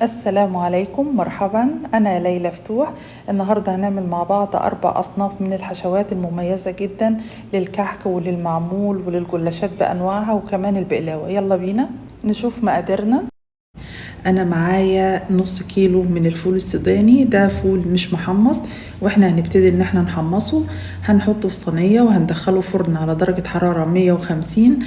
السلام عليكم، مرحبا. أنا ليلى فتوح. النهاردة هنعمل مع بعض 4 أصناف من الحشوات المميزة جدا للكحك وللمعمول وللجلاشات بأنواعها وكمان البقلاوة. يلا بينا نشوف مقاديرنا. انا معايا نص كيلو من الفول السوداني، ده فول مش محمص، واحنا هنبتدي ان احنا نحمصه. هنحطه في صينيه وهندخله فرن على درجه حراره 150.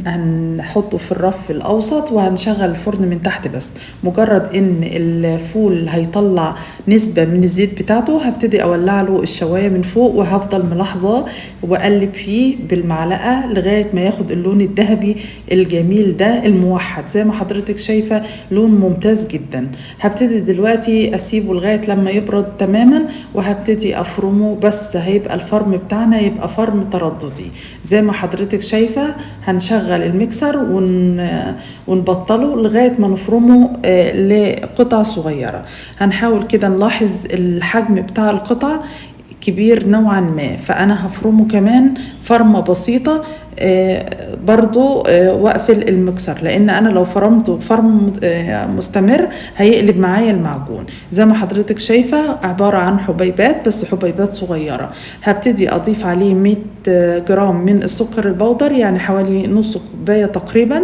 هنحطه في الرف الاوسط وهنشغل الفرن من تحت بس. مجرد ان الفول هيطلع نسبه من الزيت بتاعته هبتدي اولع له الشوايه من فوق، وهفضل ملاحظه واقلب فيه بالمعلقه لغايه ما ياخد اللون الذهبي الجميل ده الموحد زي ما حضرتك شايفه، لون ممتاز جدا. هبتدي دلوقتي اسيبه لغايه لما يبرد تماما، وهبتدي افرمه، بس هيبقى الفرم بتاعنا يبقى فرم ترددي زي ما حضرتك شايفه. هنشغل الميكسر ونبطله لغايه ما نفرمه لقطع صغيره. هنحاول كده نلاحظ الحجم بتاع القطع كبير نوعا ما، فانا هفرمه كمان فرمه بسيطه. برضو واقفل المكسر، لان انا لو فرمته فرم مستمر هيقلب معايا المعجون. زي ما حضرتك شايفة عبارة عن حبيبات، بس حبيبات صغيرة. هبتدي اضيف عليه 100 جرام من السكر البودر، يعني حوالي نص كوباية تقريبا،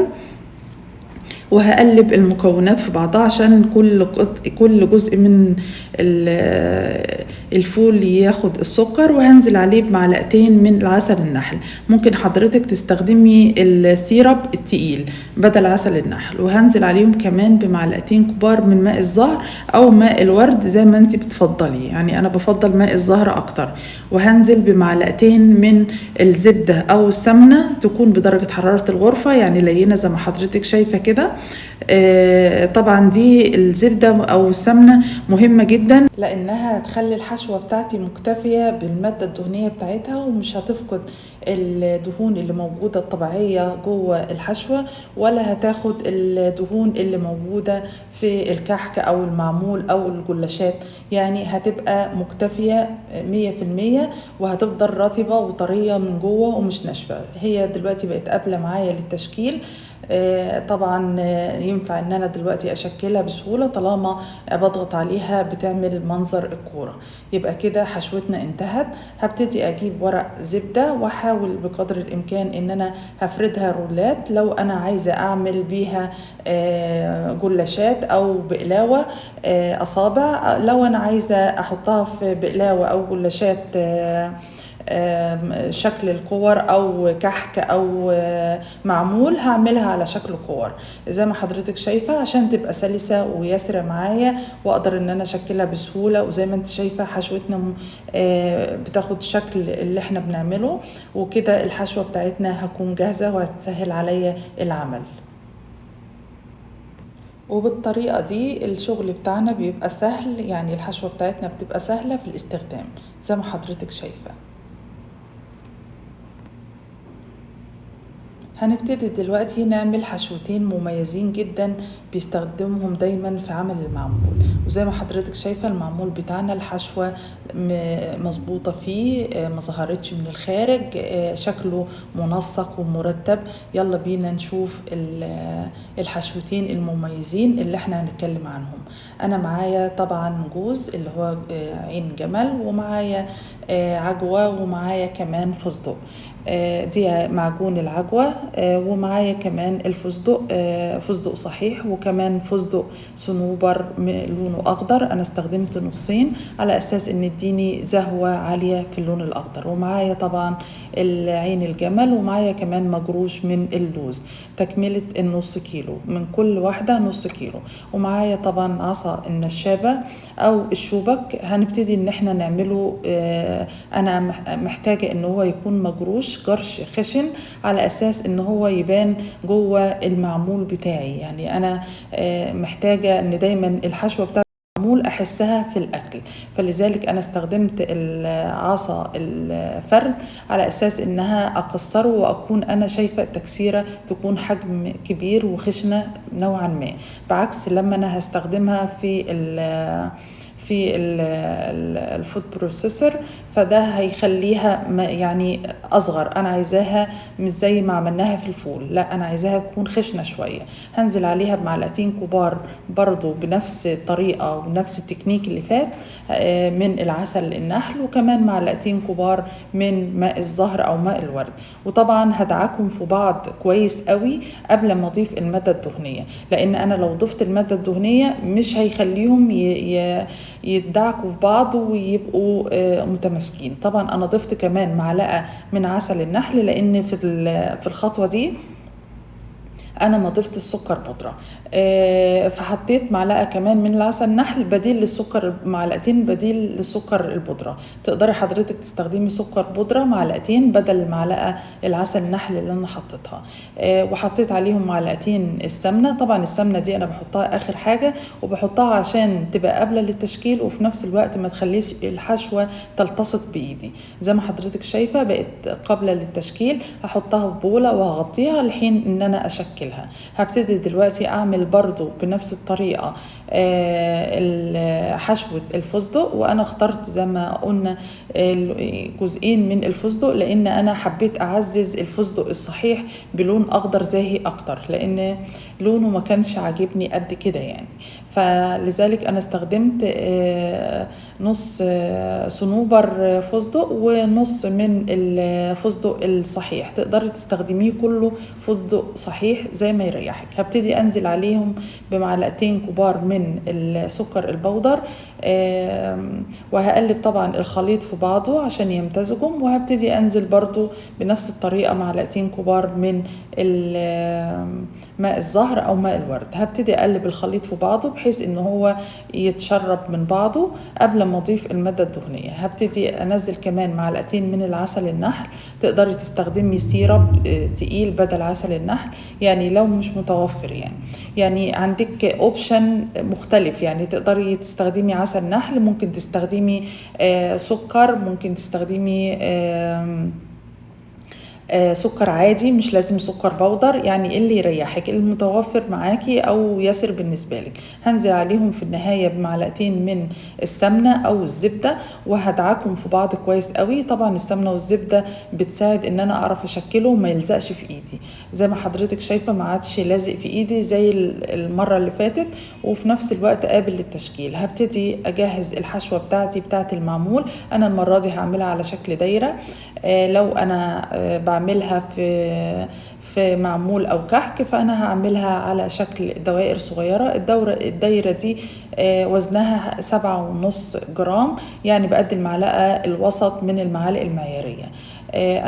وهقلب المكونات في بعضها عشان كل جزء من الفول ياخد السكر. وهنزل عليه بمعلقتين من العسل النحل. ممكن حضرتك تستخدمي السيرب التقيل بدل عسل النحل. وهنزل عليهم كمان بمعلقتين كبار من ماء الزهر او ماء الورد زي ما انت بتفضلي، يعني انا بفضل ماء الزهر اكتر. وهنزل بمعلقتين من الزبدة او السمنة تكون بدرجة حرارة الغرفة، يعني لينة زي ما حضرتك شايفة كده. طبعا دي الزبدة او السمنة مهمة جدا، لانها هتخلي الحشوة بتاعتي مكتفية بالمادة الدهنية بتاعتها، ومش هتفقد الدهون اللي موجودة الطبيعية جوه الحشوة، ولا هتاخد الدهون اللي موجودة في الكحك او المعمول او الجلاشات. يعني هتبقى مكتفية 100%، وهتفضل رطبة وطرية من جوه ومش ناشفة. هي دلوقتي بقت قابلة معايا للتشكيل. طبعا ينفع ان انا دلوقتي اشكلها بسهولة طالما بضغط عليها بتعمل منظر الكورة. يبقى كده حشوتنا انتهت. هبتدي اجيب ورق زبدة واحاول بقدر الامكان ان انا هفردها رولات لو انا عايزة اعمل بيها جلاشات او بقلاوة اصابع. لو انا عايزة احطها في بقلاوة او جلاشات شكل الكور او كحك او معمول، هعملها على شكل كور زي ما حضرتك شايفة عشان تبقى سلسة ويسرة معايا، واقدر ان انا اشكلها بسهولة. وزي ما انت شايفة حشوتنا بتاخد شكل اللي احنا بنعمله، وكده الحشوة بتاعتنا هتكون جاهزة وهتسهل عليا العمل. وبالطريقة دي الشغل بتاعنا بيبقى سهل، يعني الحشوة بتاعتنا بتبقى سهلة في الاستخدام زي ما حضرتك شايفة. هنبتدي دلوقتي نعمل حشوتين مميزين جدا بيستخدمهم دايما في عمل المعمول. وزي ما حضرتك شايفة المعمول بتاعنا الحشوة مظبوطة فيه، ما ظهرتش من الخارج، شكله منسق ومرتب. يلا بينا نشوف الحشوتين المميزين اللي احنا هنتكلم عنهم. انا معايا طبعا جوز اللي هو عين جمل، ومعايا عجوة، ومعايا كمان فستق. دي معجون العجوة. ومعايا كمان الفستق، فستق صحيح، وكمان فستق صنوبر لونه أخضر. أنا استخدمت نصين على أساس إن يديني زهوة عالية في اللون الأخضر. ومعايا طبعا العين الجمل، ومعايا كمان مجروش من اللوز، تكملة النص كيلو من كل واحدة نص كيلو. ومعايا طبعا عصا النشابة أو الشوبك، هنبتدي إن احنا نعمله. أنا محتاجة إن هو يكون مجروش جرش خشن على اساس ان هو يبان جوه المعمول بتاعي. يعني انا محتاجة ان دايما الحشوة بتاعت المعمول احسها في الاكل، فلذلك انا استخدمت العصا الفرد على اساس انها اكسره، واكون انا شايفة التكسيرة تكون حجم كبير وخشنة نوعا ما، بعكس لما انا هستخدمها في الفود بروسيسور، فده هيخليها يعني اصغر. انا عايزاها مش زي ما عملناها في الفول، لا انا عايزاها تكون خشنه شويه. هنزل عليها بمعلقتين كبار برضو بنفس الطريقه وبنفس التكنيك اللي فات من العسل النحل، وكمان معلقتين كبار من ماء الزهر او ماء الورد. وطبعا هدعكم في بعض كويس قوي قبل ما اضيف الماده الدهنيه، لان انا لو ضفت الماده الدهنيه مش هيخليهم يدعكوا في بعض ويبقوا متماسكين. طبعا انا ضفت كمان معلقه من عسل النحل، لان في الخطوه دي انا ما ضفت السكر بودره. فحطيت معلقه كمان من العسل النحل بديل للسكر، معلقتين بديل للسكر البودره. تقدري حضرتك تستخدمي سكر بودره معلقتين بدل معلقه العسل النحل اللي انا حطيتها. وحطيت عليهم معلقتين السمنه. طبعا السمنه دي انا بحطها اخر حاجه، وبحطها عشان تبقى قابله للتشكيل، وفي نفس الوقت ما تخليش الحشوه تلتصق بايدي. زي ما حضرتك شايفه بقت قابله للتشكيل. هحطها في بوله وهغطيها لحين ان انا اشكلها. هبتدي دلوقتي اعمل برضو بنفس الطريقة حشوة الفستق. وانا اخترت زي ما قلنا جزئين من الفستق، لان انا حبيت اعزز الفستق الصحيح بلون اخضر زاهي اكتر، لان لونه ما كانش عاجبني قد كده يعني. فلذلك انا استخدمت نص صنوبر فستق ونص من الفستق الصحيح. تقدري تستخدميه كله فستق صحيح زي ما يريحك. هبتدي انزل عليهم بمعلقتين كبار من السكر البودر، وهقلب طبعا الخليط في بعضه عشان يمتزجوا. وهبتدي انزل برضو بنفس الطريقة معلقتين كبار من ماء الزهر او ماء الورد. هبتدي اقلب الخليط في بعضه بحيث ان هو يتشرب من بعضه قبل ما اضيف المادة الدهنية. هبتدي انزل كمان معلقتين من العسل النحل. تقدري تستخدمي سيرب تقيل بدل عسل النحل، يعني لو مش متوفر يعني عندك اوبشن مختلف. يعني تقدري تستخدمي عسل نحل، ممكن تستخدمي سكر، ممكن تستخدمي سكر عادي، مش لازم سكر بودر. يعني اللي يريحك، المتوفر معاكي او يسر بالنسبه لك. هنزل عليهم في النهايه بمعلقتين من السمنه او الزبده، وهدعكم في بعض كويس قوي. طبعا السمنه والزبده بتساعد ان انا اعرف اشكله وما يلزقش في ايدي. زي ما حضرتك شايفه ما عادش لازق في ايدي زي المره اللي فاتت، وفي نفس الوقت قابل للتشكيل. هبتدي اجهز الحشوه بتاعت المعمول. انا المره دي هعملها على شكل دايره. لو انا بعملها في معمول او كحك، فانا هعملها على شكل دوائر صغيرة. الدايرة دي وزنها 7.5 جرام، يعني بقد المعلقة الوسط من المعالق المعيارية.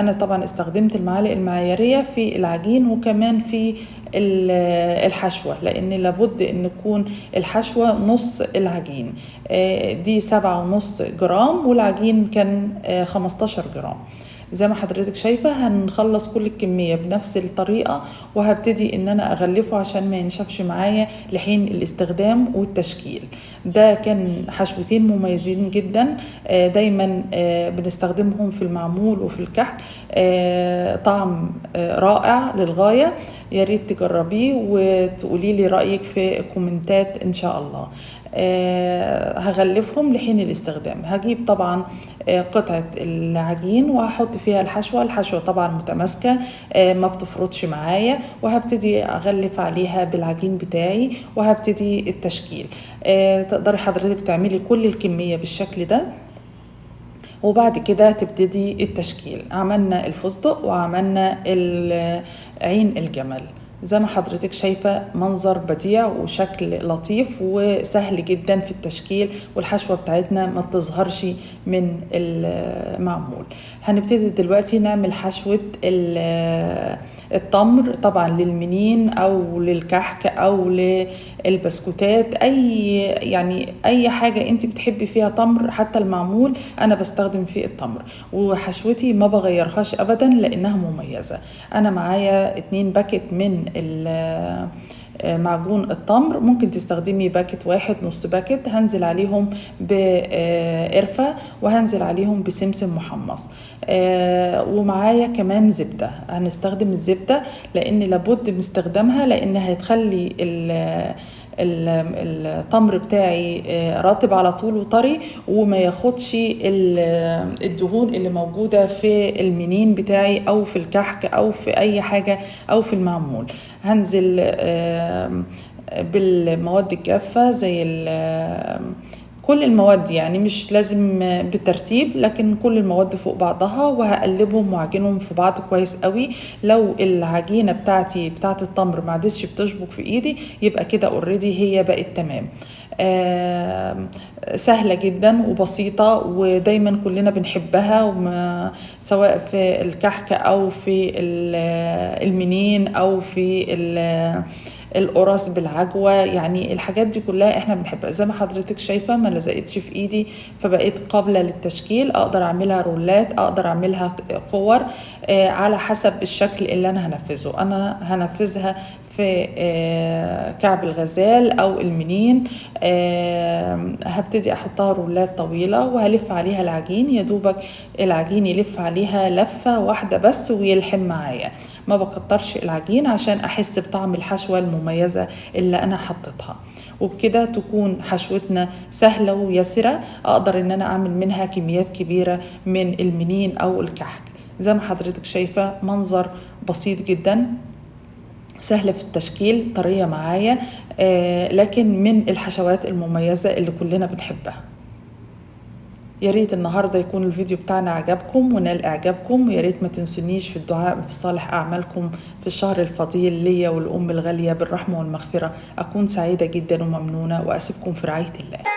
انا طبعا استخدمت المعالق المعيارية في العجين وكمان في الحشوة، لان لابد ان تكون الحشوة نص العجين. دي 7.5 جرام والعجين كان 15 جرام. زي ما حضرتك شايفة هنخلص كل الكمية بنفس الطريقة، وهبتدي ان انا اغلفه عشان ما ينشفش معايا لحين الاستخدام والتشكيل. ده كان حشوتين مميزين جدا، دايما بنستخدمهم في المعمول وفي الكحك. طعم رائع للغاية. يا ريت تجربيه وتقولي لي رأيك في الكومنتات ان شاء الله. هغلفهم لحين الاستخدام. هجيب طبعا قطعة العجين وهحط فيها الحشوة طبعا متماسكة ما بتفرطش معايا، وهبتدي اغلف عليها بالعجين بتاعي وهبتدي التشكيل. تقدري حضرتك تعملي كل الكمية بالشكل ده، وبعد كده تبتدي التشكيل. عملنا الفستق وعملنا عين الجمل. زي ما حضرتك شايفة منظر بديع وشكل لطيف وسهل جدا في التشكيل، والحشوة بتاعتنا ما بتظهرش من المعمول. هنبتدي دلوقتي نعمل حشوة التمر، طبعا للمنين او للكحك او للبسكوتات، اي حاجة انت بتحبي فيها تمر. حتى المعمول انا بستخدم فيه التمر، وحشوتي ما بغيرهاش ابدا لانها مميزة. انا معايا 2 باكت من معجون التمر، ممكن تستخدمي باكت واحد، نص باكت. هنزل عليهم بقرفة وهنزل عليهم بسمسم محمص. ومعايا كمان زبدة. هنستخدم الزبدة لان لابد من استخدامها، لان هتخلي التمر بتاعي رطب على طول وطري، وما ياخدش الدهون اللي موجودة في المنين بتاعي او في الكحك او في اي حاجة او في المعمول. هنزل بالمواد الجافة زي كل المواد، يعني مش لازم بالترتيب، لكن كل المواد فوق بعضها، وهقلبهم واعجنهم في بعض كويس قوي. لو العجينة بتاعتي بتاعت التمر ما عادتش بتشبك في ايدي، يبقى كده اوريدي هي بقت تمام. سهلة جدا وبسيطة، ودايما كلنا بنحبها، سواء في الكحك او في المنين او في القراص بالعجوة. يعني الحاجات دي كلها احنا بنحبها. زي ما حضرتك شايفة ما لزقتش في ايدي، فبقيت قابلة للتشكيل. اقدر اعملها رولات، اقدر اعملها كور على حسب الشكل اللي انا هنفذه. انا هنفذها في كعب الغزال او المنين. هبتدي احطها رولات طويلة وهلف عليها العجين، يا دوبك العجين يلف عليها لفة واحدة بس ويلحم معايا. ما بكترش العجين عشان احس بطعم الحشوة المميزة اللي انا حطيتها. وبكده تكون حشوتنا سهلة ويسرة، اقدر ان انا اعمل منها كميات كبيرة من المنين او الكحك. زي ما حضرتك شايفة منظر بسيط جدا، سهلة في التشكيل، طرية معايا، لكن من الحشوات المميزة اللي كلنا بنحبها. يا ريت النهارده يكون الفيديو بتاعنا عجبكم ونال اعجابكم، ويا ريت ما تنسونيش في الدعاء في صالح اعمالكم في الشهر الفضيل ليا والام الغاليه بالرحمه والمغفره. اكون سعيده جدا وممنونه، واسيبكم في رعايه الله.